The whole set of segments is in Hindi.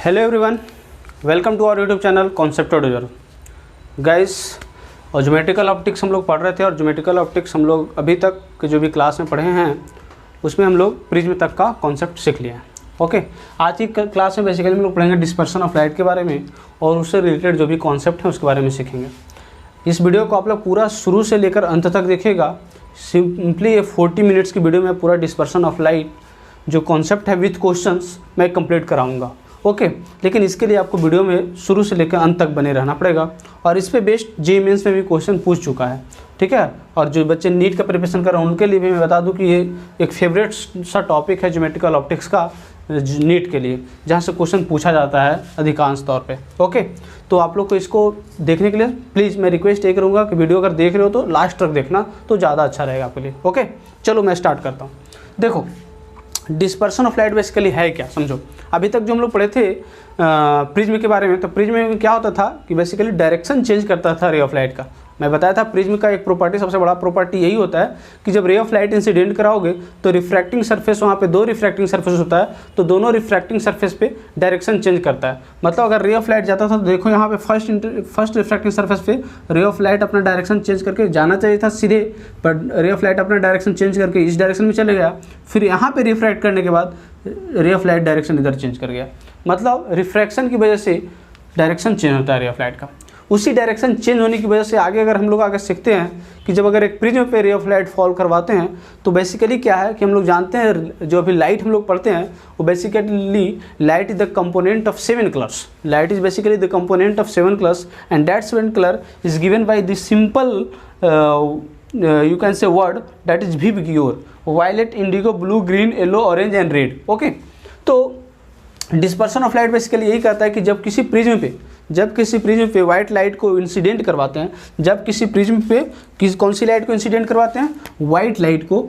Hello everyone, welcome to our YouTube channel concept auditor. Guys, और ज्योमेट्रिकल ऑप्टिक्स हम लोग पढ़ रहे थे और ज्योमेट्रिकल ऑप्टिक्स हम लोग अभी तक के जो भी क्लास में पढ़े हैं उसमें हम लोग प्रिज्म तक का कॉन्सेप्ट सीख लिया है। ओके, आज की क्लास में बेसिकली हम लोग पढ़ेंगे डिस्पर्सन ऑफ लाइट के बारे में और उससे रिलेटेड जो भी कॉन्सेप्ट है उसके बारे में सीखेंगे। इस वीडियो को आप लोग पूरा शुरू से लेकर अंत तक देखिएगा। सिंपली ये 40 मिनट्स की वीडियो में पूरा डिस्पर्सन ऑफ लाइट जो कॉन्सेप्ट है विथ क्वेश्चंस मैं कंप्लीट कराऊंगा। ओके, लेकिन इसके लिए आपको वीडियो में शुरू से लेकर अंत तक बने रहना पड़ेगा और इस पे बेस्ड जेईई मेंस में भी क्वेश्चन पूछ चुका है, ठीक है। और जो बच्चे नीट का प्रिपरेशन कर रहे हैं उनके लिए भी मैं बता दूं कि ये एक फेवरेट सा टॉपिक है ज्योमेट्रिकल ऑप्टिक्स का नीट के लिए, जहाँ से क्वेश्चन पूछा जाता है अधिकांश तौर पे। ओके, तो आप लोग को इसको देखने के लिए प्लीज़ मैं रिक्वेस्ट ये करूँगा कि वीडियो अगर देख रहे हो तो लास्ट तक देखना तो ज़्यादा अच्छा रहेगा आपके लिए। ओके, चलो मैं स्टार्ट करता हूँ। देखो, डिस्पर्सन ऑफ लाइट बेसिकली है क्या, समझो। अभी तक जो हम लोग पढ़े थे प्रिज्म के बारे में, तो प्रिज्म में क्या होता था कि बेसिकली डायरेक्शन चेंज करता था रे ऑफ लाइट का। मैं बताया था प्रिज्म का एक प्रॉपर्टी, सबसे बड़ा प्रॉपर्टी यही होता है कि जब रे ऑफ लाइट इंसिडेंट कराओगे तो रिफ्रैक्टिंग सरफेस, वहाँ पे दो रिफ्रैक्टिंग सरफेस होता है, तो दोनों रिफ्रैक्टिंग सरफेस पे डायरेक्शन चेंज करता है। मतलब अगर रे ऑफ लाइट जाता था तो देखो यहाँ पे फर्स्ट रिफ्रैक्टिंग सरफेस पे रे ऑफ लाइट अपना डायरेक्शन चेंज करके जाना चाहिए था सीधे, पर रे ऑफ लाइट अपना डायरेक्शन चेंज करके इस डायरेक्शन में चले गया। फिर यहाँ पे रिफ्रैक्ट करने के बाद रे ऑफ लाइट डायरेक्शन इधर चेंज कर गया। मतलब रिफ्रैक्शन की वजह से डायरेक्शन चेंज होता है रे ऑफ लाइट का। उसी डायरेक्शन चेंज होने की वजह से आगे अगर हम लोग आगे सीखते हैं कि जब अगर एक प्रिज्म पे रे ऑफ लाइट फॉल करवाते हैं तो बेसिकली क्या है कि हम लोग जानते हैं जो अभी लाइट हम लोग पढ़ते हैं वो basically light is the component of 7 colours. Light is basically the component of 7 colours and that 7 colour is given by the simple you can say word that is VIGOR, violet, indigo, blue, green, yellow, orange and red। Okay, तो डिस्पर्सन ऑफ लाइट बेसिकली यही करता है कि जब किसी प्रिज्म पे वाइट लाइट को इंसिडेंट करवाते हैं, जब किसी प्रिज्म पे कौन सी लाइट को इंसिडेंट करवाते हैं, वाइट लाइट को।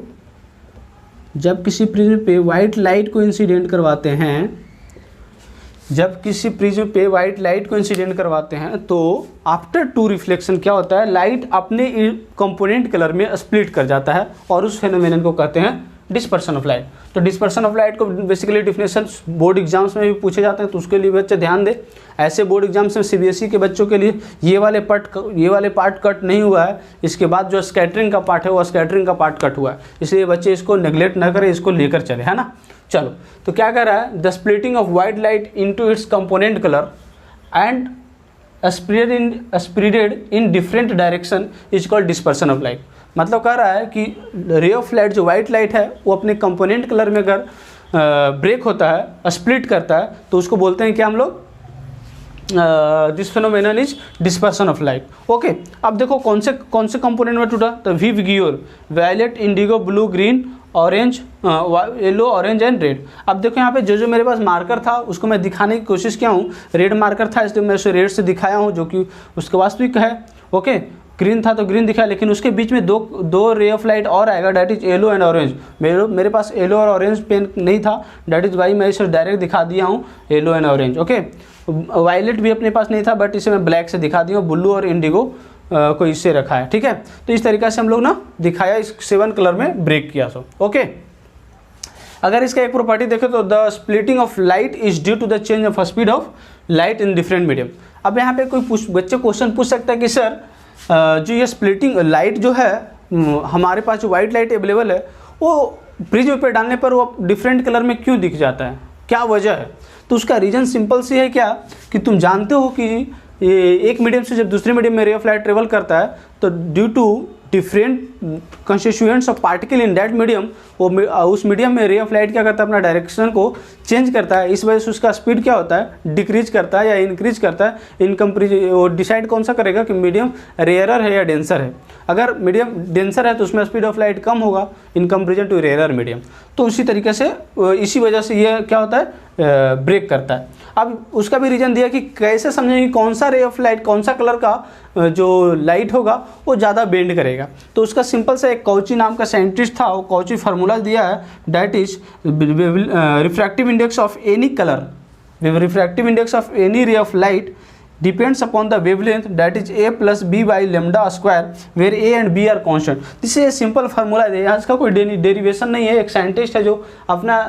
जब किसी प्रिज्म पे वाइट लाइट को इंसिडेंट करवाते हैं, जब किसी प्रिज्म पे वाइट लाइट को इंसिडेंट करवाते हैं तो आफ्टर टू रिफ्लेक्शन क्या होता है, लाइट अपने कंपोनेंट कलर में स्प्लिट कर जाता है और उस फेनोमेनन को कहते हैं डिस्पर्सन ऑफ लाइट। तो डिस्पर्सन ऑफ लाइट को बेसिकली डिफिनेशन बोर्ड एग्जाम्स में भी पूछे जाते हैं, तो उसके लिए बच्चे ध्यान दे। ऐसे बोर्ड एग्जाम्स में सीबीएसई के बच्चों के लिए ये वाले पार्ट कट नहीं हुआ है, इसके बाद जो स्कैटरिंग का पार्ट है वो स्कैटरिंग का पार्ट कट हुआ है, इसलिए बच्चे इसको नेग्लेक्ट ना करें, इसको लेकर चले, है ना। चलो, तो क्या कर रहा है, the splitting of white light into its component colour and spreaded in different direction is called dispersion of light. मतलब कह रहा है कि रे ऑफ लाइट जो वाइट लाइट है वो अपने कंपोनेंट कलर में अगर ब्रेक होता है, स्प्लिट करता है, तो उसको बोलते हैं क्या हम लोग, this phenomenon is dispersion of light. Okay, अब देखो कौन से कंपोनेंट में टूटा, तो VIGOR, violet, indigo, blue, green, orange, yellow, orange and red. अब देखो यहाँ पे जो मेरे पास मार्कर था उसको मैं दिखाने की कोशिश किया हूँ। रेड मार्कर था इसलिए मैं उसे रेड से दिखाया हूँ, जो कि उसके वास्तविक है। ओके, ग्रीन था तो ग्रीन दिखाया, लेकिन उसके बीच में दो रे ऑफ लाइट और आएगा, that is yellow and orange. मेरे पास येलो और ऑरेंज पेन नहीं था, डैट इज वाई मैं इसे डायरेक्ट दिखा दिया हूँ yellow and orange. Okay, violet भी अपने पास नहीं था, बट इसे मैं ब्लैक से दिखा दिया हूँ। ब्लू और इंडिगो को इससे रखा है, ठीक है। तो इस तरीके से हम लोग ना दिखाया, इस 7 कलर में ब्रेक किया। सो ओके, अगर इसका एक प्रॉपर्टी देखें तो the splitting of light is due to the change of speed of light in different medium. अब यहाँ पे कोई बच्चे क्वेश्चन पूछ सकता है कि सर जो ये स्प्लिटिंग लाइट जो है, हमारे पास जो वाइट लाइट अवेलेबल है वो प्रिज्म पे डालने पर वो डिफरेंट कलर में क्यों दिख जाता है, क्या वजह है। तो उसका रीज़न सिंपल सी है क्या, कि तुम जानते हो कि एक मीडियम से जब दूसरे मीडियम में रे ऑफ लाइट ट्रेवल करता है तो due to different constituents of particle in that medium, वो उस मीडियम में रे ऑफ लाइट क्या करता है, अपना डायरेक्शन को चेंज करता है। इस वजह से उसका स्पीड क्या होता है, डिक्रीज करता है या इंक्रीज करता है। इन कंपेरिजन वो डिसाइड कौन सा करेगा कि मीडियम रेयरर है या डेंसर है। अगर मीडियम डेंसर है तो उसमें स्पीड ऑफ लाइट कम होगा in comparison to rarer medium. तो उसी तरीके से इसी वजह से ये क्या होता है, ब्रेक करता है। अब उसका भी रीज़न दिया कि कैसे समझेंगे कौन सा रे ऑफ लाइट, कौन सा कलर का जो लाइट होगा वो ज़्यादा बेंड करेगा। तो उसका सिंपल सा एक कॉची नाम का साइंटिस्ट था, वो कॉची फार्मूला दिया है, that is refractive index of any colour, refractive index of any ray of light depends upon the wavelength, that is a plus b by lambda square where a and b are constant। This is simple formula है, यहाँ इसका कोई डेरिवेशन नहीं है। एक साइंटिस्ट है जो अपना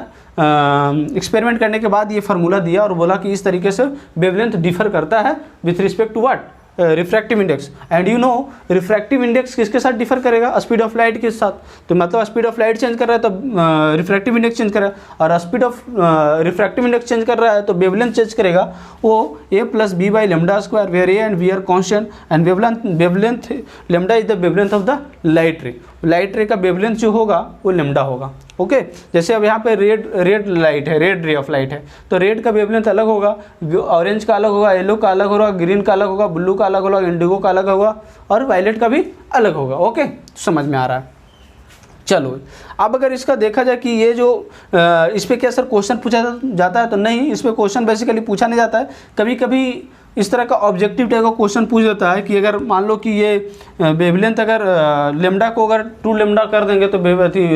एक्सपेरिमेंट करने के बाद ये फार्मूला दिया और बोला कि इस तरीके से वेवलेंथ डिफर करता है with respect to what, refractive index. And you know refractive index किसके साथ डिफर करेगा, स्पीड ऑफ लाइट के साथ। तो मतलब स्पीड ऑफ लाइट चेंज कर रहा है तो रिफ्रैक्टिव इंडेक्स चेंज कर रहा है, और speed of refractive index change कर रहा है तो वेवलेंथ चेंज करेगा वो a plus B by lambda square where a and b are constant and wavelength lambda is the wavelength of the light ray. Light ray का वेवलेंथ जो होगा वो लेमडा होगा। ओके जैसे अब यहाँ पे रेड लाइट है, रेड रे ऑफ लाइट है, तो रेड का वेवलेंथ अलग होगा, ऑरेंज का अलग होगा, येलो का अलग होगा, ग्रीन का अलग होगा, ब्लू का अलग होगा, इंडिगो का अलग होगा और वायलेट का भी अलग होगा। ओके समझ में आ रहा है। चलो अब अगर इसका देखा जाए कि ये जो इस पर क्या सर क्वेश्चन पूछा जाता है, तो नहीं, इस पर क्वेश्चन बेसिकली पूछा नहीं जाता है। कभी कभी इस तरह का ऑब्जेक्टिव टाइप का क्वेश्चन पूछ देता है कि अगर मान लो कि ये वेवलेंथ अगर लेमडा को अगर 2 लेमडा कर देंगे तो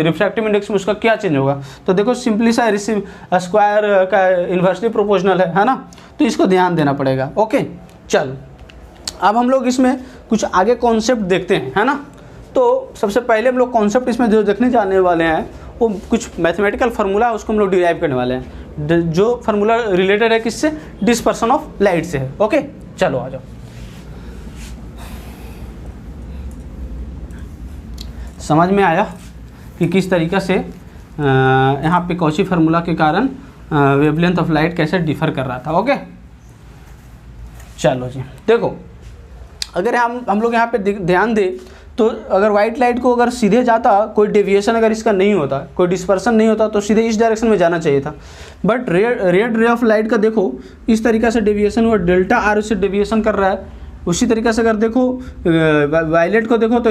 रिफ्रैक्टिव इंडेक्स में उसका क्या चेंज होगा। तो देखो सिंपली सा स्क्वायर का इन्वर्सली प्रोपोर्शनल है ना, तो इसको ध्यान देना पड़ेगा। ओके चलो अब हम लोग इसमें कुछ आगे कॉन्सेप्ट देखते हैं, है ना। तो सबसे पहले हम लोग कॉन्सेप्ट इसमें जो देखने जाने वाले हैं वो कुछ मैथमेटिकल फार्मूला है, उसको हम लोग डिराइव करने वाले हैं, जो फार्मूला रिलेटेड है किससे, डिस्पर्सन ऑफ लाइट से है। ओके चलो आ जाओ। समझ में आया कि किस तरीक़े से यहाँ पे कॉची फार्मूला के कारण वेवलेंथ ऑफ लाइट कैसे डिफर कर रहा था। ओके चलो जी देखो, अगर हम लोग यहाँ पे ध्यान दें तो अगर वाइट लाइट को अगर सीधे जाता, कोई डेविएशन अगर इसका नहीं होता, कोई डिस्पर्सन नहीं होता, तो सीधे इस डायरेक्शन में जाना चाहिए था। But red ray of light का देखो इस तरीक़े से डेविएशन हुआ, डेल्टा आर उससे डेविएशन कर रहा है। उसी तरीक़े से अगर देखो वायलेट को देखो तो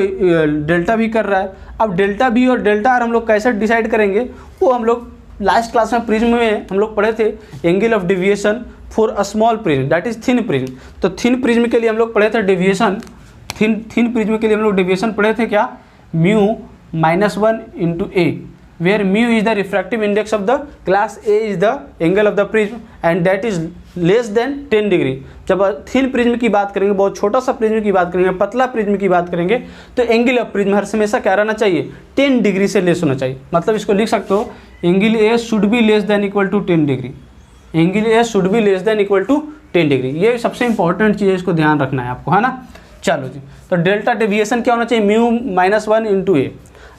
डेल्टा भी कर रहा है। अब डेल्टा बी और डेल्टा आर हम लोग कैसे डिसाइड करेंगे, वो हम लोग लास्ट क्लास में प्रिज्म में हम लोग पढ़े थे, angle of deviation for a small prism that is thin prism. तो थिन प्रिज्म के लिए हम लोग पढ़े थे डेविएशन, थिन प्रिज्म के लिए हम लोग डेविएशन पढ़े थे क्या, mu -1 into A, where mu is the refractive index of the glass, A is the angle of the prism and that is less than 10 degree. जब थिन प्रिज्म की बात करेंगे, बहुत छोटा सा प्रिज्म की बात करेंगे, पतला प्रिज्म की बात करेंगे, तो एंगल ऑफ प्रिज्म हर हमेशा क्या रहना चाहिए, 10 डिग्री से लेस होना चाहिए। मतलब इसको लिख सकते हो, angle A should be less than equal to 10 degree, angle A should be less than equal to 10 degree. ये सबसे इंपॉर्टेंट चीज़ है, इसको ध्यान रखना है आपको, है ना। चलो जी, तो डेल्टा डेविएशन क्या होना चाहिए, म्यू -1 इंटू ए।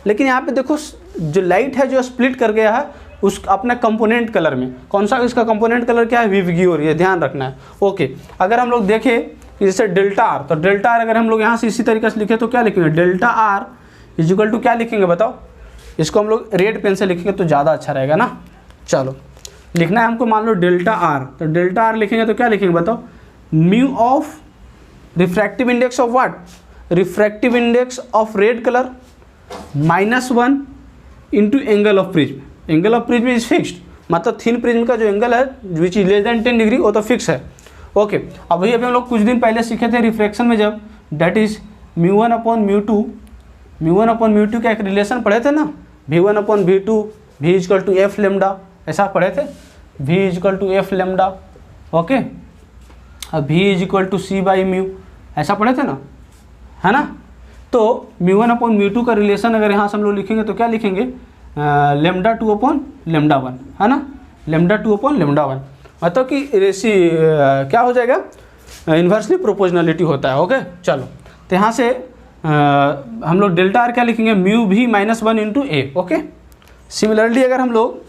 लेकिन यहाँ पे देखो जो लाइट है जो स्प्लिट कर गया है उस अपने कंपोनेंट कलर में, कौन सा इसका कंपोनेंट कलर क्या है, विवग्योर, ये ध्यान रखना है। ओके अगर हम लोग देखें जैसे डेल्टा आर, तो डेल्टा आर अगर हम लोग यहाँ से इसी तरीके से लिखे तो क्या लिखेंगे, delta R is equal to क्या लिखेंगे बताओ, इसको हम लोग रेड पेन से लिखेंगे तो ज़्यादा अच्छा रहेगा ना। चलो लिखना है हमको, मान लो डेल्टा आर, तो डेल्टा आर लिखेंगे तो क्या लिखेंगे बताओ, mu of refractive index of what, refractive index of red colour -1 into angle of prism. Angle of prism is fixed, मतलब थिन प्रिज्म का जो एंगल है which is less than 10 degree वो तो फिक्स है। ओके अब वही अभी हम लोग कुछ दिन पहले सीखे थे रिफ्रैक्शन में, जब डेट इज μ1 अपॉन μ2, μ1 अपॉन μ2 का एक रिलेशन पढ़े थे ना, v1 upon v2 v is equal to F lambda, ऐसा पढ़े थे, v is equal to F lambda. Okay अब v is equal to C by mu, ऐसा पढ़े थे ना, है ना। तो μ1 अपॉन μ2 का रिलेशन अगर यहाँ से हम लोग लिखेंगे तो क्या लिखेंगे, लेमडा 2 अपॉन लेमडा 1, है ना, लेमडा 2 अपॉन लेमडा 1, मतलब कि क्या हो जाएगा, इन्वर्सली प्रोपोर्शनलिटी होता है। ओके चलो तो यहाँ से हम लोग डेल्टा आर क्या लिखेंगे, म्यू भी -1 इंटू ए। ओके सिमिलरली अगर हम लोग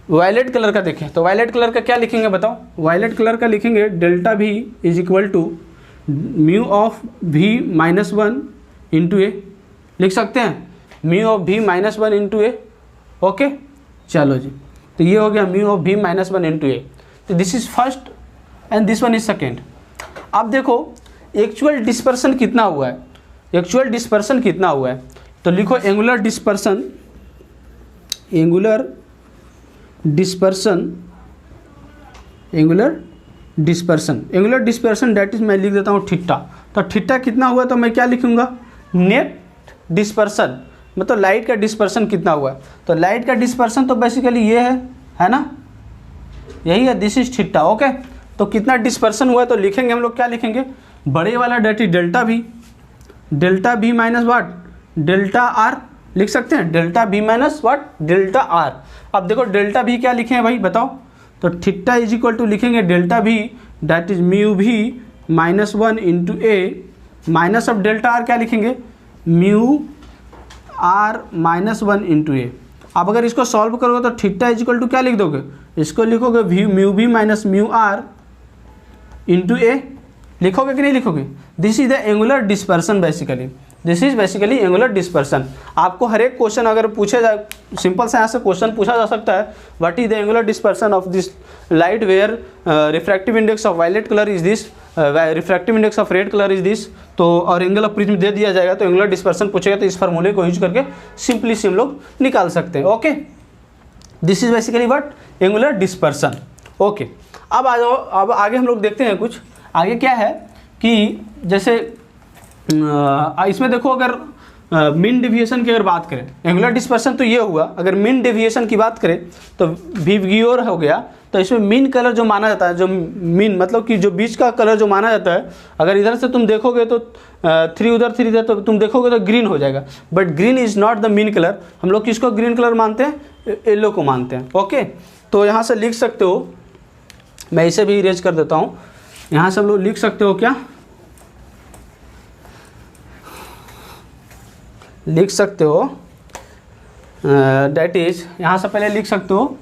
वायलेट कलर का देखें तो वायलेट कलर का क्या लिखेंगे बताओ, वायलेट कलर का लिखेंगे delta V is equal to mu of V -1 into ए, लिख सकते हैं mu of V -1 into A. Okay चलो जी, तो ये हो गया म्यू ऑफ भी -1 इंटू ए। तो this is first and this one is second. अब देखो एक्चुअल डिस्पर्सन कितना हुआ है, एक्चुअल डिस्पर्सन कितना हुआ है, तो लिखो angular dispersion, angular dispersion, angular dispersion, angular dispersion that is मैं लिख देता हूँ थीटा। तो थीटा कितना हुआ तो मैं क्या लिखूँगा, नेट डिस्पर्सन, मतलब लाइट का डिस्पर्सन कितना हुआ है। तो लाइट का डिस्पर्सन तो बेसिकली ये है ना, यही है, दिस इज थीटा। ओके तो कितना डिस्पर्सन हुआ है, तो लिखेंगे हम लोग, क्या लिखेंगे, बड़े वाला that is delta V minus what, delta R लिख सकते हैं, delta V minus what, delta R. अब देखो डेल्टा बी क्या लिखे हैं भाई बताओ, तो थीटा इज इक्वल टू लिखेंगे delta B that is mu V minus 1 into A minus of delta R क्या लिखेंगे, mu R minus 1 into A. अब अगर इसको सॉल्व करोगे तो थीटा इज इक्वल टू क्या लिख दोगे, इसको लिखोगे mu V minus mu R into ए, लिखोगे कि नहीं लिखोगे। This is the angular dispersion basically, this is basically angular dispersion. आपको हर एक क्वेश्चन अगर पूछे जाए, सिंपल से यहाँ से क्वेश्चन पूछा जा सकता है, what is the angular dispersion of this light where refractive index of violet colour is this, refractive index of red colour is this, तो और एंगल ऑफ प्रिज्म दे दिया जाएगा, तो एंगुलर डिस्पर्सन पूछेगा तो इस फार्मूले को यूज करके सिंपली से हम लोग निकाल सकते हैं। Okay, this is basically what, angular dispersion. Okay, अब आ जाओ, अब आगे हम लोग देखते हैं कुछ आगे क्या है कि जैसे इसमें देखो अगर मीन डेविएशन की अगर बात करें, एंगुलर डिस्पर्सन तो ये हुआ, अगर मीन डेविएशन की बात करें तो विग्योर हो गया, तो इसमें मीन कलर जो माना जाता है, जो मीन मतलब कि जो बीच का कलर जो माना जाता है, अगर इधर से तुम देखोगे तो 3 उधर 3 इधर, तो तुम देखोगे तो ग्रीन हो जाएगा, but green is not the mean colour. हम लोग किसको ग्रीन कलर मानते हैं, येलो को मानते हैं। ओके, तो यहाँ से लिख सकते हो, मैं इसे भी इरेज कर देता हूँ, यहाँ से हम लोग लिख सकते हो क्या, लिख सकते हो दैट इज, यहाँ से पहले लिख सकते हो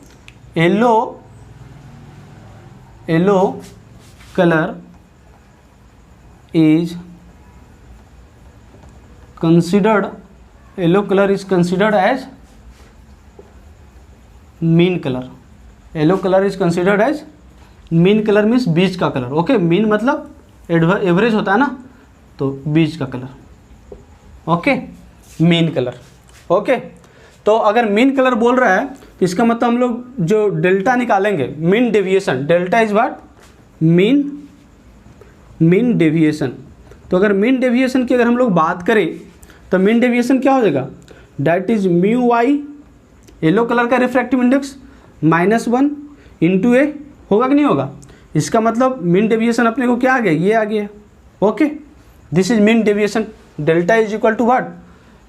yellow colour is considered, yellow colour is considered as mean colour, yellow colour is considered as mean colour means बीच का कलर। ओके, मीन मतलब एवरेज होता है ना, तो बीच का colour. Okay, mean colour. Okay, तो अगर मीन कलर बोल रहा है तो इसका मतलब हम लोग जो डेल्टा निकालेंगे, mean deviation, delta is what, mean deviation. तो अगर मीन डेविएशन की अगर हम लोग बात करें तो मीन डेविएशन क्या हो जाएगा, that is mu Y, yellow colour का रिफ्रैक्टिव इंडेक्स -1 इंटू ए, होगा कि नहीं होगा। इसका मतलब मीन डेविएशन अपने को क्या आ गया, ये आ गया। Okay, this is mean deviation, delta is equal to what,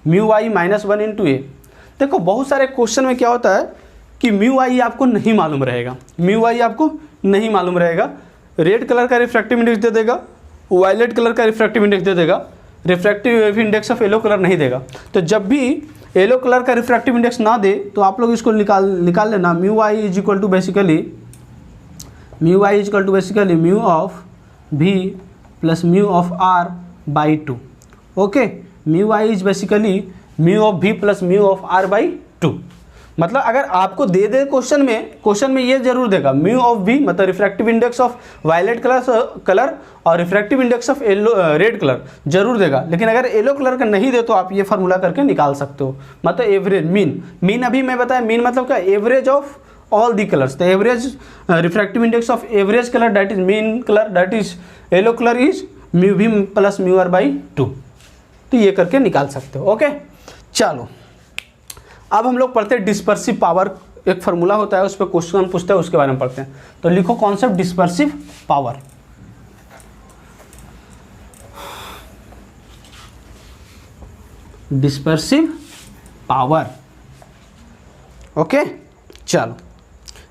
mu I -1 into A. देखो बहुत सारे क्वेश्चन में क्या होता है कि म्यू आई आपको नहीं मालूम रहेगा, म्यू आई आपको नहीं मालूम रहेगा, रेड कलर का रिफ्रैक्टिव इंडेक्स दे देगा, वायलेट कलर का रिफ्रैक्टिव इंडेक्स दे देगा, refractive index of yellow colour नहीं देगा। तो जब भी येलो कलर का रिफ्रैक्टिव इंडेक्स ना दे तो आप लोग इसको निकाल लेना, mu I is equal to basically mu of V plus mu of R by 2। Okay, mu I is basically mu of V plus mu of R by 2। मतलब अगर आपको दे क्वेश्चन में ये जरूर देगा म्यू ऑफ भी मतलब refractive index of violet colour और refractive index of yellow red colour जरूर देगा, लेकिन अगर येलो कलर का नहीं दे तो आप ये फार्मूला करके निकाल सकते हो। मतलब एवरेज मीन अभी मैं बताया, मीन मतलब क्या, average of all the colours, the average refractive index of average colour that is mean colour that is yellow colour is mu V plus mu R by 2। तो ये करके निकाल सकते हो। ओके, चलो अब हम लोग पढ़ते हैं डिस्पर्सिव पावर। एक फार्मूला होता है, उस पर क्वेश्चन पूछता है, उसके बारे में पढ़ते हैं। तो लिखो concept dispersive power. Dispersive power. Okay, चलो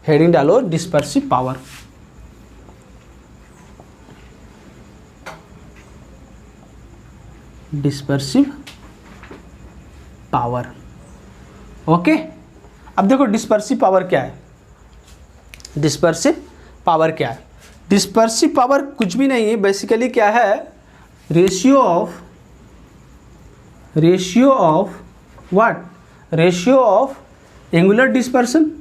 हेडिंग डालो dispersive power. Dispersive power. Okay, अब देखो डिस्पर्सिव पावर क्या है। डिस्पर्सिव पावर क्या है, डिस्पर्सिव पावर कुछ भी नहीं है, बेसिकली क्या है, ratio of what, ratio of angular dispersion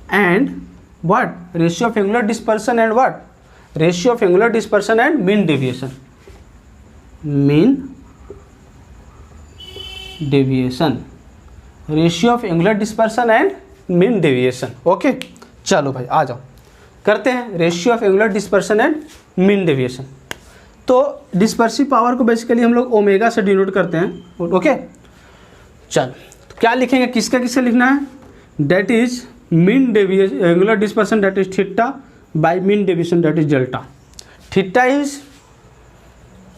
and what, ratio of angular dispersion and what, ratio of angular dispersion and mean deviation, ratio of angular dispersion and mean deviation। Okay, चलो भाई आ जाओ करते हैं ratio of angular dispersion and mean deviation. तो डिस्पर्सिव पावर को बेसिकली हम लोग ओमेगा से डिनोट करते हैं। ओके, चलो क्या लिखेंगे, किसका किसका लिखना है, that is mean deviation angular dispersion that is theta by mean deviation that is delta. Theta is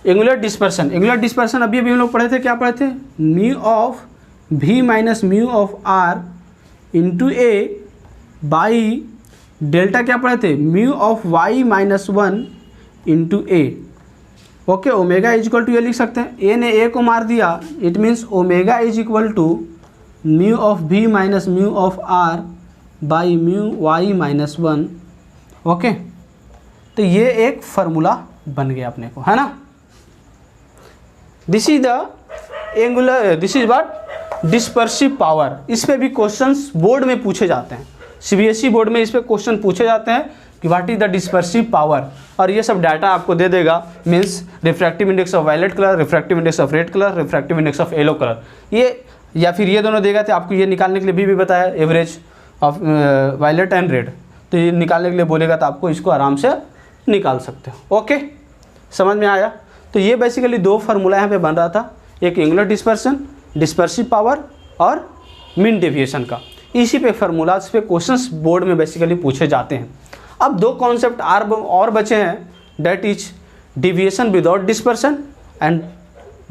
angular dispersion, angular dispersion अभी हम लोग पढ़े थे, क्या पढ़े थे, mu of v minus mu of r into A by delta क्या पढ़े थे, mu of y minus 1 into A. Okay, omega is equal to ये लिख सकते हैं, ए ने ए को मार दिया, it means omega is equal to mu of v minus mu of r by mu y minus 1। Okay, तो ये एक फार्मूला बन गया अपने को, है ना। This is the angular, this is what, dispersive power. इस पे भी क्वेश्चंस बोर्ड में पूछे जाते हैं, सीबीएसई बोर्ड में इस पे क्वेश्चन पूछे जाते हैं कि what is the dispersive power, और ये सब डाटा आपको दे देगा, means refractive index of violet colour, refractive index of red colour, refractive index of yellow colour, ये या फिर ये दोनों देगा। तो आपको ये निकालने के लिए भी बताया average of violet and red, तो ये निकालने के लिए बोलेगा तो आपको इसको आराम से निकाल सकते हो। ओके, समझ में आया। तो ये बेसिकली दो फार्मूला यहाँ पे बन रहा था, एक एंगुलर डिस्पर्सन, डिस्पर्सिव पावर और मीन डेविएशन का। इसी पे फार्मूलाज पे क्वेश्चंस बोर्ड में बेसिकली पूछे जाते हैं। अब दो कॉन्सेप्ट और बचे हैं, that is deviation without dispersion and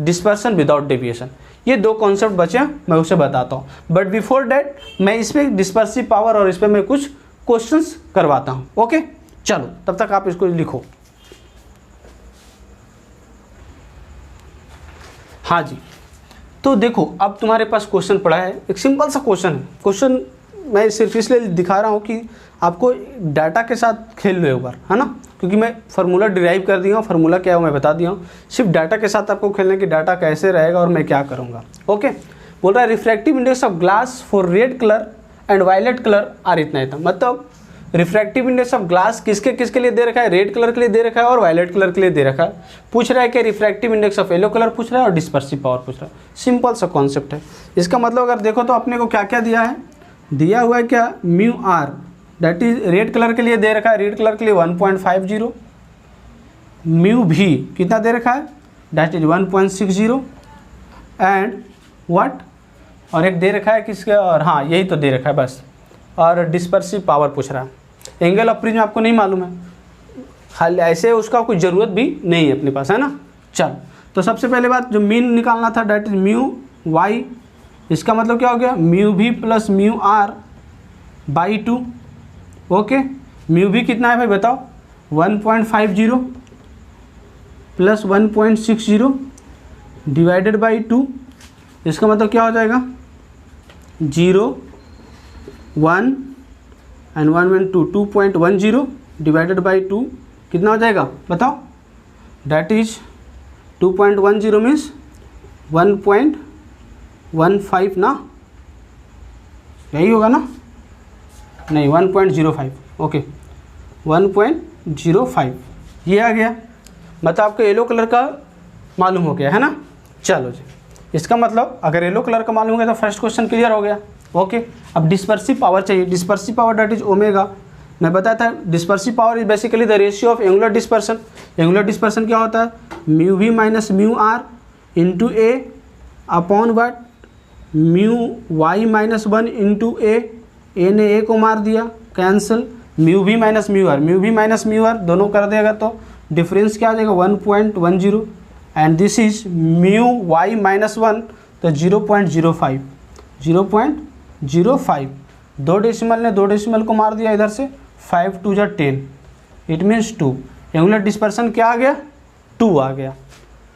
dispersion without deviation. ये दो कॉन्सेप्ट बचे हैं, मैं उसे बताता हूँ, बट बिफोर डैट मैं इस पर डिस्पर्सिव पावर और इस पर मैं कुछ क्वेश्चंस करवाता हूँ। ओके, चलो तब तक आप इसको लिखो। हाँ जी, तो देखो अब तुम्हारे पास क्वेश्चन पड़ा है, एक सिंपल सा क्वेश्चन है। क्वेश्चन मैं सिर्फ इसलिए दिखा रहा हूँ कि आपको डाटा के साथ खेल लो एक बार, है ना, क्योंकि मैं फार्मूला डिराइव कर दिया हूँ, फार्मूला क्या है मैं बता दिया हूँ, सिर्फ डाटा के साथ आपको खेलने की डाटा कैसे रहेगा और मैं क्या करूँगा। ओके, बोल रहा है refractive index of glass for red colour and violet colour are इतना, मतलब रिफ्रैक्टिव इंडेक्स ऑफ ग्लास किसके किसके लिए दे रखा है, रेड कलर के लिए दे रखा है और वायलेट कलर के लिए दे रखा है। पूछ रहा है कि refractive index of yellow colour पूछ रहा है और डिस्पर्सिव पावर पूछ रहा है। सिंपल सा कॉन्सेप्ट है। इसका मतलब अगर देखो तो अपने को क्या क्या दिया है, दिया हुआ है क्या, mu R, that is red colour के लिए दे रखा है, रेड कलर के लिए 1.50, म्यू भी कितना दे रखा है, दैट इज 1.60 एंड व्हाट, और एक दे रखा है किसका, और हाँ यही तो दे रखा है बस, और डिस्पर्सिव पावर पूछ रहा है। एंगल ऑफ प्रिज्म आपको नहीं मालूम है, खाली ऐसे उसका कोई ज़रूरत भी नहीं है अपने पास, है ना। चल, तो सबसे पहले बात जो मीन निकालना था, डेट इज म्यू वाई, इसका मतलब क्या हो गया, mu V plus mu R by 2। Okay, mu V कितना है भाई बताओ, 1.50 प्लस 1.60 डिवाइडेड बाई 2, इसका मतलब क्या हो जाएगा, 0 1 एंड 1 1 2, 2.10 डिवाइडेड बाई 2 कितना हो जाएगा बताओ, डैट इज 2.10 मीन्स 1.15 ना, यही होगा ना, नहीं 1.05, ओके 1.05 ये आ गया, मतलब आपको येलो कलर का मालूम हो गया है ना। चलो जी, इसका मतलब अगर येलो कलर का मालूम हो गया तो फर्स्ट क्वेश्चन क्लियर हो गया। ओके, अब डिस्पर्सिव पावर चाहिए, dispersive power that is omega, मैं बताया था dispersive power is basically the ratio of angular dispersion. Angular dispersion क्या होता है, mu V minus mu R into A upon what, mu Y minus 1 into A ने ए को मार दिया, cancel, mu V minus mu R, mu V minus mu R दोनों कर देगा तो डिफरेंस क्या आ जाएगा 1.10 and this is mu Y minus 1 तो 0.05, 0.05, दो डेसिमल ने दो डेसिमल को मार दिया इधर से, 5 2 जा 10, इट मीन्स 2। एंगुलर डिस्पर्सन क्या आ गया, 2 आ गया।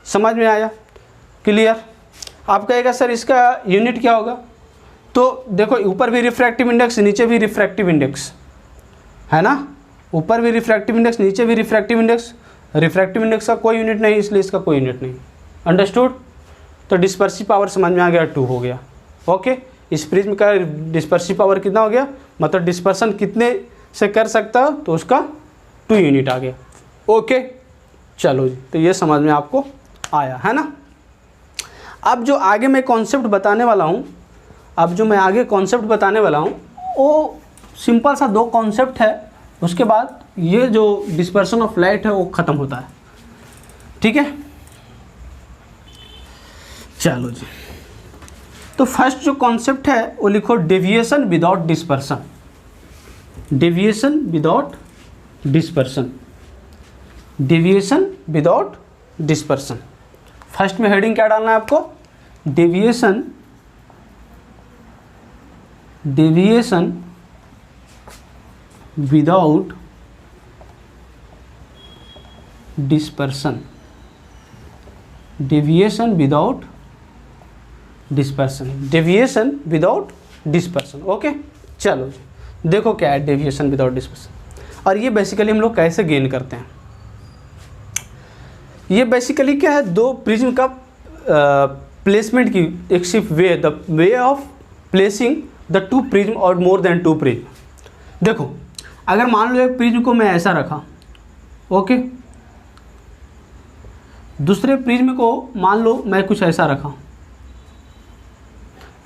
समझ में आया, क्लियर। आप कहेगा सर इसका यूनिट क्या होगा, तो देखो ऊपर भी रिफ्रैक्टिव इंडेक्स नीचे भी रिफ्रैक्टिव इंडेक्स है ना, ऊपर भी रिफ्रैक्टिव इंडेक्स नीचे भी रिफ्रैक्टिव इंडेक्स, रिफ्रैक्टिव इंडेक्स का कोई यूनिट नहीं इसलिए इसका कोई यूनिट नहीं। अंडरस्टूड, तो डिस्पर्सिव पावर समझ में आ गया, 2 हो गया। ओके, इस प्रिज्म का डिस्पर्सिव पावर कितना हो गया, मतलब डिस्पर्सन कितने से कर सकता है तो उसका 2 यूनिट आ गया। ओके, चलो जी, तो ये समझ में आपको आया है ना। अब जो आगे मैं कॉन्सेप्ट बताने वाला हूँ, वो सिंपल सा 2 कॉन्सेप्ट है, उसके बाद ये जो डिस्पर्सन ऑफ लाइट है वो ख़त्म होता है। ठीक है, चलो जी, तो फर्स्ट जो कॉन्सेप्ट है वो लिखो deviation without dispersion, deviation without dispersion, deviation without dispersion. First में हेडिंग क्या डालना है आपको, deviation, deviation without dispersion, deviation without dispersion, deviation without dispersion. Okay, चलो देखो क्या है डेविएशन विदाउट डिस्पर्सन। और ये बेसिकली हम लोग कैसे गेन करते हैं, ये बेसिकली क्या है, दो प्रिज्म का प्लेसमेंट की एक सिर्फ way, the way of placing the two prism और मोर देन टू प्रिज्म। देखो अगर मान लो एक प्रिज्म को मैं ऐसा रखा, ओके, दूसरे प्रिज्म को मान लो मैं कुछ ऐसा रखा,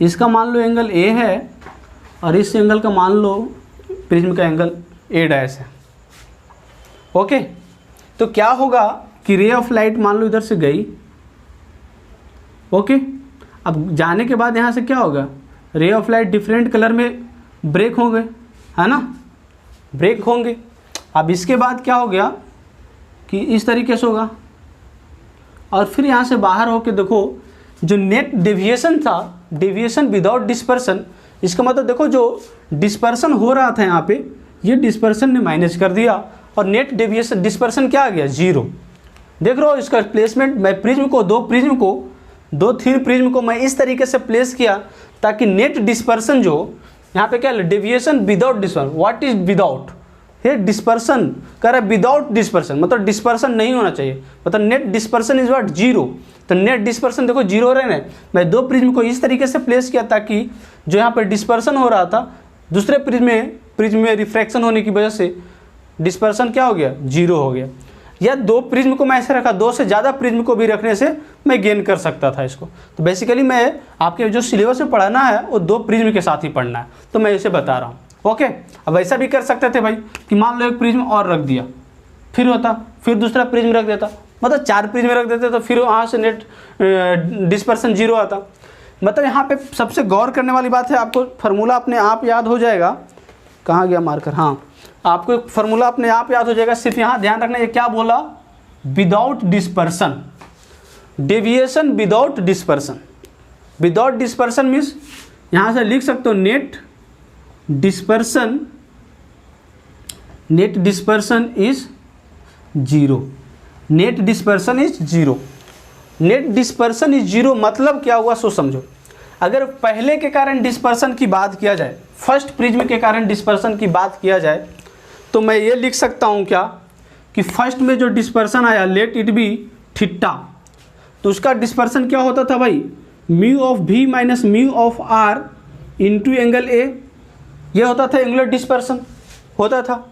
इसका मान लो एंगल ए है और इस एंगल का मान लो प्रिज्म का एंगल ए डैश है। ओके, तो क्या होगा कि रे ऑफ लाइट मान लो इधर से गई, ओके, अब जाने के बाद यहाँ से क्या होगा, ray of light different colour में ब्रेक होंगे, है ना, ब्रेक होंगे। अब इसके बाद क्या हो गया कि इस तरीके से होगा और फिर यहाँ से बाहर होके देखो जो नेट डेविएशन था, डेविएशन विदाउट डिस्पर्सन, इसका मतलब देखो जो डिस्पर्सन हो रहा था यहाँ पे, ये डिस्पर्सन ने माइनस कर दिया और नेट डेविएशन डिस्पर्सन क्या आ गया, जीरो। देख रहे हो इसका प्लेसमेंट, मैं प्रिज्म को दो थीन प्रिज्म को मैं इस तरीके से प्लेस किया ताकि नेट डिस्पर्सन जो यहाँ पे क्या है, deviation without dispersion. What is without, ये डिस्पर्सन कह रहा है विदाउट डिस्पर्सन, मतलब डिस्पर्सन नहीं होना चाहिए, मतलब net dispersion is what, zero. तो नेट डिस्पर्सन देखो जीरो हो रहे हैं, मैं दो प्रिज्म को इस तरीके से प्लेस किया ताकि जो यहाँ पर डिस्पर्सन हो रहा था दूसरे प्रिज्म में रिफ्रैक्शन होने की वजह से डिस्पर्सन क्या हो गया, जीरो हो गया। या दो प्रिज्म को मैं ऐसे रखा, दो से ज़्यादा प्रिज्म को भी रखने से मैं गेन कर सकता था इसको। तो बेसिकली मैं आपके जो सिलेबस में पढ़ाना है वो दो प्रिज्म के साथ ही पढ़ना है, तो मैं इसे बता रहा हूँ। ओके, अब ऐसा भी कर सकते थे भाई कि मान लो एक प्रिज्म और रख दिया, फिर होता, फिर दूसरा प्रिज्म रख देता, मतलब चार प्रिज्म रख देते तो फिर वहाँ से नेट डिस्पर्सन जीरो आता। मतलब यहाँ पे सबसे गौर करने वाली बात है, आपको फार्मूला अपने आप याद हो जाएगा। कहाँ गया मार्कर, हाँ, आपको एक फार्मूला अपने आप याद हो जाएगा। सिर्फ यहाँ ध्यान रखना, ये क्या बोला, without dispersion, deviation without dispersion. Without dispersion means यहाँ से लिख सकते हो net dispersion, net dispersion is zero, net dispersion is zero. Net dispersion is zero मतलब क्या हुआ सो समझो। अगर पहले के कारण डिस्पर्सन की बात किया जाए, फर्स्ट प्रिज्म के कारण डिस्पर्सन की बात किया जाए, तो मैं ये लिख सकता हूँ क्या कि फर्स्ट में जो डिस्पर्सन आया लेट इट बी थीटा, तो उसका डिस्पर्सन क्या होता था भाई, mu of V minus mu of R into angle A, ये होता था एंगुलर डिस्पर्सन होता था।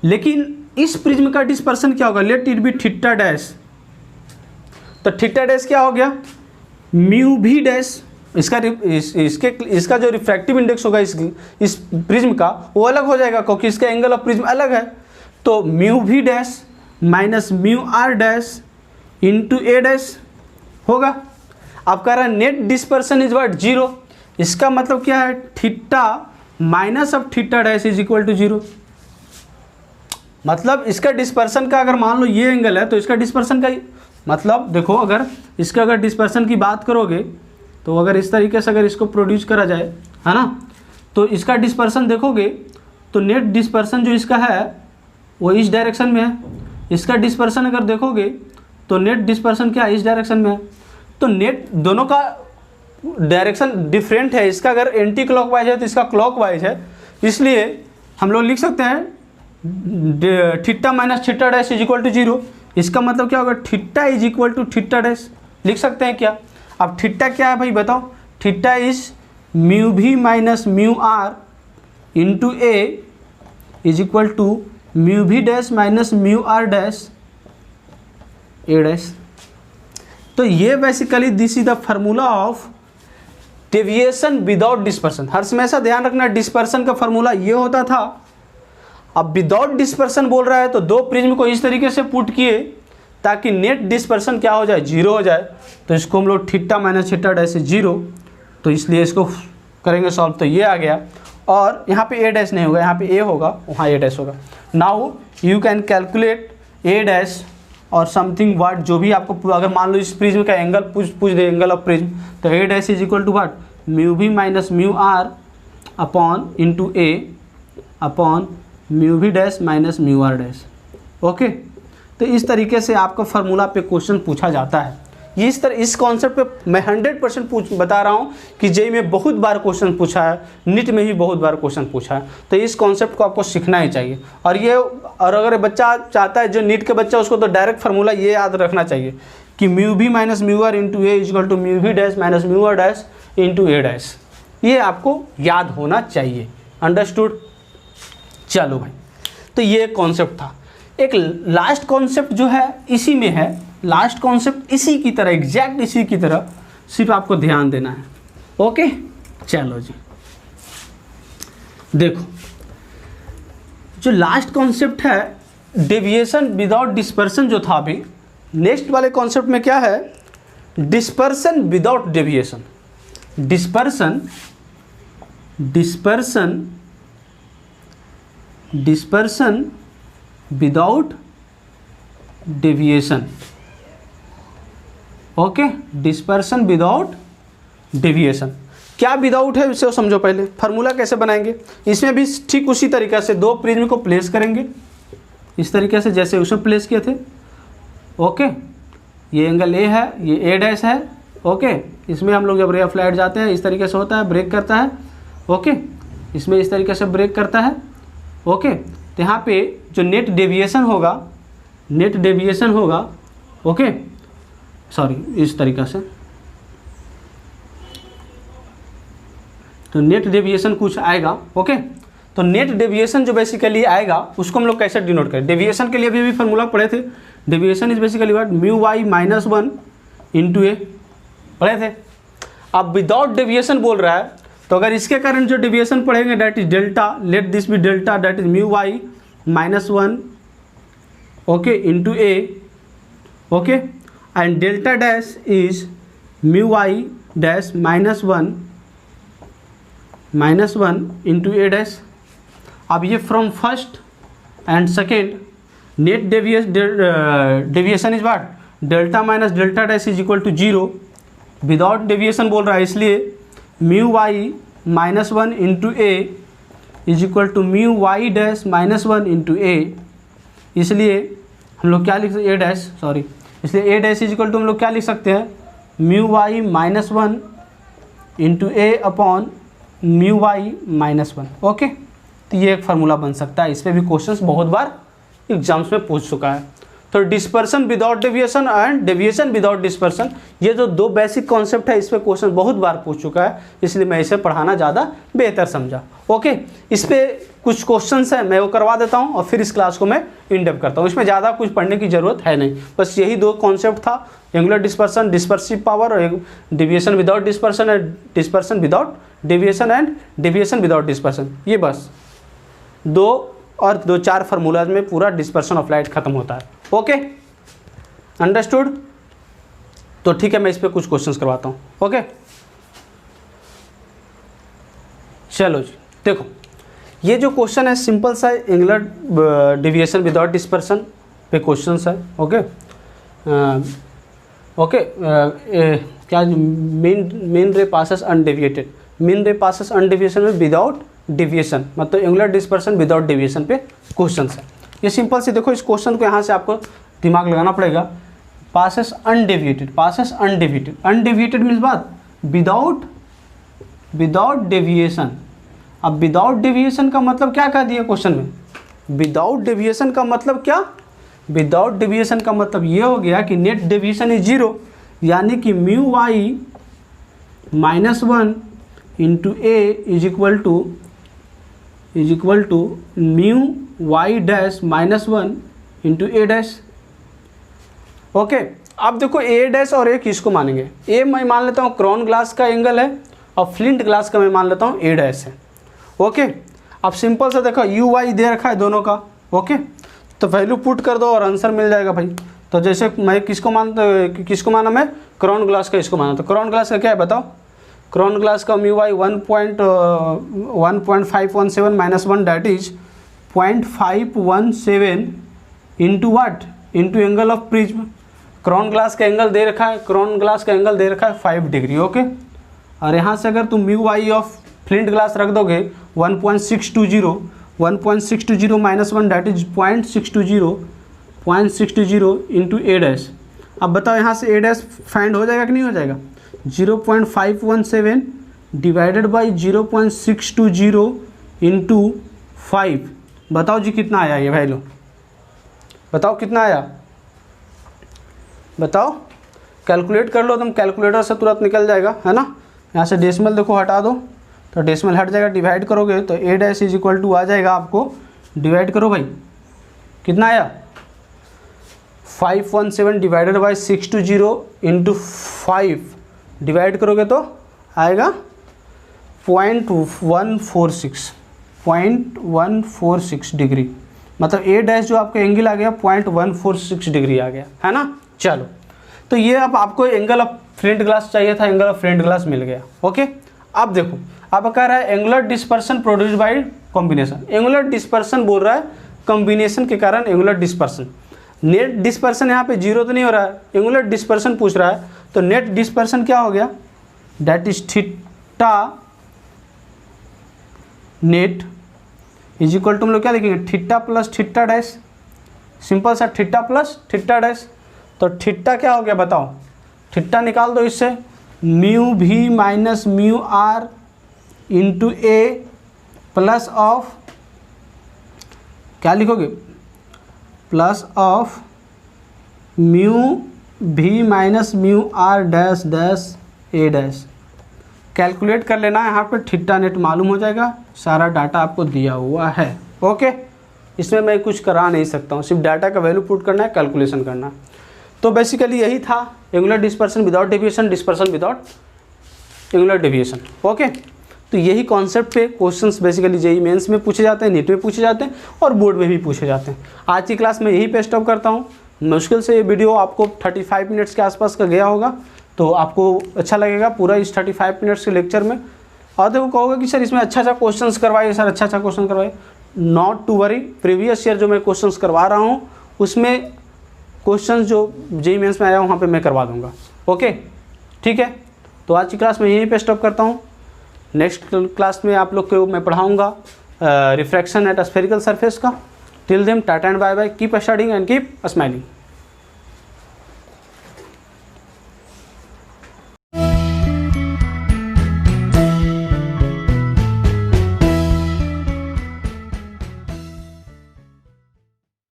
लेकिन इस प्रिज्म का डिस्पर्सन क्या होगा, let it be theta dash, तो थीटा डैश क्या हो गया, म्यू भी डैश। इसका जो रिफ्रैक्टिव इंडेक्स होगा इस प्रिज्म का वो अलग हो जाएगा क्योंकि इसका एंगल ऑफ प्रिज्म अलग है। तो mu V dash minus mu R dash into A dash होगा। अब कह रहा है net dispersion is what, zero. इसका मतलब क्या है, theta minus of theta dash is equal to zero. मतलब इसका डिस्पर्सन का अगर मान लो ये एंगल है तो इसका डिस्पर्सन का मतलब देखो, अगर इसका अगर डिस्पर्सन की बात करोगे तो अगर इस तरीके से अगर इसको प्रोड्यूस करा जाए, है ना, तो इसका डिस्पर्सन देखोगे तो नेट डिस्पर्सन जो इसका है वो इस डायरेक्शन में है। इसका डिस्पर्सन अगर देखोगे तो नेट डिस्पर्सन क्या इस डायरेक्शन में है। तो नेट दोनों का डायरेक्शन डिफरेंट है, इसका अगर एंटी क्लॉकवाइज है तो इसका क्लॉकवाइज है, इसलिए हम लोग लिख सकते हैं theta minus theta dash is equal to zero. इसका मतलब क्या होगा, theta is equal to theta dash लिख सकते हैं क्या। अब थीटा क्या है भाई बताओ, theta is mu V minus mu R into A is equal to mu V dash minus mu R dash A dash. तो ये basically this is the formula of deviation without dispersion. हर समय ऐसा ध्यान रखना, डिस्पर्सन का फार्मूला ये होता था। अब विदाउट डिस्पर्सन बोल रहा है तो दो प्रिज्म को इस तरीके से पुट किए ताकि नेट डिस्पर्सन क्या हो जाए, जीरो हो जाए। तो इसको हम लोग theta minus theta dash zero तो इसलिए इसको करेंगे सॉल्व, तो ये आ गया। और यहाँ पे ए डैश नहीं होगा, यहाँ पे ए होगा, वहाँ ए डैश होगा। Now you can calculate A dash और समथिंग वाट, जो भी आपको, अगर मान लो इस प्रिज्म का एंगल पूछ दे, एंगल ऑफ प्रिज्म, तो A dash is equal to what, mu V minus mu R upon into A upon mu V dash minus mu R dash. Okay, तो इस तरीके से आपका फार्मूला पे क्वेश्चन पूछा जाता है। इस कॉन्सेप्ट पे मैं 100% बता रहा हूँ कि जेईई में बहुत बार क्वेश्चन पूछा है, नीट में भी बहुत बार क्वेश्चन पूछा है, तो इस कॉन्सेप्ट को आपको सीखना ही चाहिए। और अगर बच्चा चाहता है, जो नीट के बच्चा, उसको तो डायरेक्ट फार्मूला ये याद रखना चाहिए कि mu V minus mu R into A equal to mu V dash minus mu R dash into A dash, ये आपको याद होना चाहिए। अंडरस्टूड? चलो भाई, तो ये कॉन्सेप्ट था। एक लास्ट कॉन्सेप्ट जो है इसी में है, लास्ट कॉन्सेप्ट इसी की तरह, एग्जैक्ट इसी की तरह, सिर्फ आपको ध्यान देना है। ओके, चलो जी, देखो जो लास्ट कॉन्सेप्ट है डेविएशन विदाउट डिस्पर्सन जो था अभी, नेक्स्ट वाले कॉन्सेप्ट में क्या है, dispersion without deviation. Dispersion without deviation. Okay, dispersion without deviation. क्या विदाउट है उसे समझो पहले। फार्मूला कैसे बनाएंगे, इसमें भी ठीक उसी तरीक़ा से दो प्रिज्म को प्लेस करेंगे, इस तरीके से जैसे उसमें प्लेस किए थे। ओके, ये एंगल ए है, ये ए डैश है। ओके, इसमें हम लोग जब रे ऑफ लाइट जाते हैं इस तरीके से होता है, ब्रेक करता है। ओके, इसमें इस तरीके से ब्रेक करता है। ओके, तो यहाँ पे जो नेट डेविएशन होगा, ओके सॉरी, इस तरीक़ा से, तो नेट डेविएशन कुछ आएगा। ओके, तो नेट डेविएशन जो बेसिकली आएगा उसको हम लोग कैसे डिनोट करें। डेविएशन के लिए भी फार्मूला पढ़े थे। Deviation is basically what, mu Y minus 1 into A, पढ़े थे। अब विदाउट डेविएशन बोल रहा है, तो अगर इसके कारण जो डेविएशन पढ़ेंगे that is delta, let this be delta, that is mu Y minus 1 okay into A. Okay, and delta dash is mu Y dash minus 1 into A dash. अब ये from first and second, net deviation is what, delta minus delta dash is equal to 0। Without deviation बोल रहा है, इसलिए mu Y minus 1 into A is equal to mu Y dash minus 1 into ए। इसलिए हम लोग क्या लिख सकते, ए डैश सॉरी, इसलिए A dash is equal to हम लोग क्या लिख सकते हैं, mu Y minus 1 into A upon mu Y minus 1। Okay, तो ये एक फार्मूला बन सकता है। इस पर भी क्वेश्चंस बहुत बार एग्जाम्स में पूछ चुका है। तो dispersion without deviation and deviation without dispersion, ये जो दो बेसिक कॉन्सेप्ट है, इस पर क्वेश्चन बहुत बार पूछ चुका है, इसलिए मैं इसे पढ़ाना ज़्यादा बेहतर समझा। ओके, इस पर कुछ क्वेश्चंस हैं, मैं वो करवा देता हूँ और फिर इस क्लास को मैं इन डेप्थ करता हूँ। इसमें ज़्यादा कुछ पढ़ने की ज़रूरत है नहीं, बस यही दो कॉन्सेप्ट था, एंगुलर डिस्पर्सन, डिस्पर्सिव पावर, और deviation without dispersion and dispersion without deviation and deviation without dispersion. ये बस 2 और 2-4 फार्मूलाज में पूरा डिस्पर्सन ऑफ लाइट खत्म होता है। Okay, understood? तो ठीक है, मैं इस पर कुछ क्वेश्चंस करवाता हूँ। ओके, चलो जी, देखो ये जो क्वेश्चन है सिंपल सा है, एंगुलर डेविएशन विदाउट डिस्पर्सन पे क्वेश्चंस है। ओके, क्या main ray passes undeviated, main ray passes undeviation में विदाउट डेविएशन, मतलब एंगुलर डिस्पर्सन विदाउट डेविएशन पे क्वेश्चंस है। ये सिंपल से देखो, इस क्वेश्चन को यहाँ से आपको दिमाग लगाना पड़ेगा। Passes undeviated, passes undeviated, undeviated means बात विदाउट डेविएशन। अब विदाउट डेविएशन का मतलब क्या कह दिया क्वेश्चन में, विदाउट डेविएशन का मतलब क्या, विदाउट डेविएशन का मतलब ये हो गया कि नेट डेविएशन इज 0, यानी कि mu Y minus 1 into A is equal to mu Y dash minus 1 into A dash. Okay, अब देखो ए डैश और ए किसको मानेंगे, ए मैं मान लेता हूँ क्रोन ग्लास का एंगल है और फ्लिंट ग्लास का मैं मान लेता हूँ ए डैश है। ओके, अब सिंपल सा देखो यू वाई दे रखा है दोनों का। ओके, तो वैल्यू पुट कर दो और आंसर मिल जाएगा भाई। तो जैसे मैं किसको माना, मैं क्रोन ग्लास का इसको माना, तो क्रोन ग्लास का क्या है बताओ, क्राउन ग्लास का mu Y 1.517 minus 1 that is 0.517 into what, into angle of prism. Crown glass का एंगल दे रखा है, क्राउन ग्लास का एंगल दे रखा है 5 डिग्री, ओके। और यहाँ से अगर तुम mu Y of flint glass रख दोगे 1.620 minus 1 that is 0.620 into A dash. अब बताओ यहाँ से ए डैश फाइंड हो जाएगा कि नहीं हो जाएगा? 0.517 डिवाइडेड बाई 0.620 इंटू 5, बताओ जी कितना आया ये वैल्यू, बताओ कितना आया, बताओ, कैलकुलेट कर लो तुम, कैलकुलेटर से तुरंत निकल जाएगा, है ना। यहाँ से डेसिमल देखो हटा दो तो डेसिमल हट जाएगा, डिवाइड करोगे तो A dash is equal to आ जाएगा आपको, डिवाइड करो भाई, कितना आया 517 डिवाइडेड बाई 620 इंटू 5 डिवाइड करोगे तो आएगा 0.146 डिग्री, मतलब ए डैश जो आपका एंगल आ गया 0.146 डिग्री आ गया, है ना। चलो, तो ये अब आपको एंगल ऑफ फ्लिंट ग्लास चाहिए था, एंगल ऑफ फ्लिंट ग्लास मिल गया, ओके। अब देखो, अब कह रहा है angular dispersion produce by combination, angular dispersion बोल रहा है कॉम्बिनेशन के कारण एंगुलर डिस्पर्सन। नेट डिस्पर्सन यहाँ पे जीरो तो नहीं हो रहा है, एंगुलर डिस्पर्सन पूछ रहा है, तो नेट डिस्पर्सन क्या हो गया, that is theta net is equal to, हम लोग क्या लिखेंगे, theta plus theta dash, simple सा थीटा प्लस थीटा डैश। तो थीटा क्या हो गया बताओ, थीटा निकाल दो इससे, mu V minus mu R into A plus of, क्या लिखोगे, plus of mu V minus mu R dash dash A dash. Calculate कर लेना, यहाँ पे थीटा नेट मालूम हो जाएगा, सारा डाटा आपको दिया हुआ है, ओके। इसमें मैं कुछ करा नहीं सकता हूँ, सिर्फ डाटा का वैल्यू पुट करना है, कैलकुलेशन करना। तो बेसिकली यही था, angular dispersion without deviation, dispersion without angular deviation, okay. तो यही कॉन्सेप्ट पे क्वेश्चंस बेसिकली जेईई मेंस में पूछे जाते हैं, नीट में पूछे जाते हैं और बोर्ड में भी पूछे जाते हैं। आज की क्लास में यही पे स्टॉप करता हूँ। मुश्किल से ये वीडियो आपको 35 मिनट्स के आसपास का गया होगा, तो आपको अच्छा लगेगा पूरा इस 35 मिनट्स के लेक्चर में। और देखो कहोगे कि सर इसमें अच्छा क्वेश्चंस करवाइए, सर अच्छा क्वेश्चन करवाइए, not to worry, previous year जो मैं क्वेश्चंस करवा रहा हूँ उसमें क्वेश्चंस जो जेईई मेंस में आया वहाँ पे मैं करवा दूँगा, ओके, ठीक है। तो आज की क्लास में यहीं पे स्टॉप करता हूँ। नेक्स्ट क्लास में आप लोग को मैं पढ़ाऊँगा रिफ्रैक्शन एट स्फेरिकल सरफेस का। Till then tata and bye bye, keep studying and keep smiling.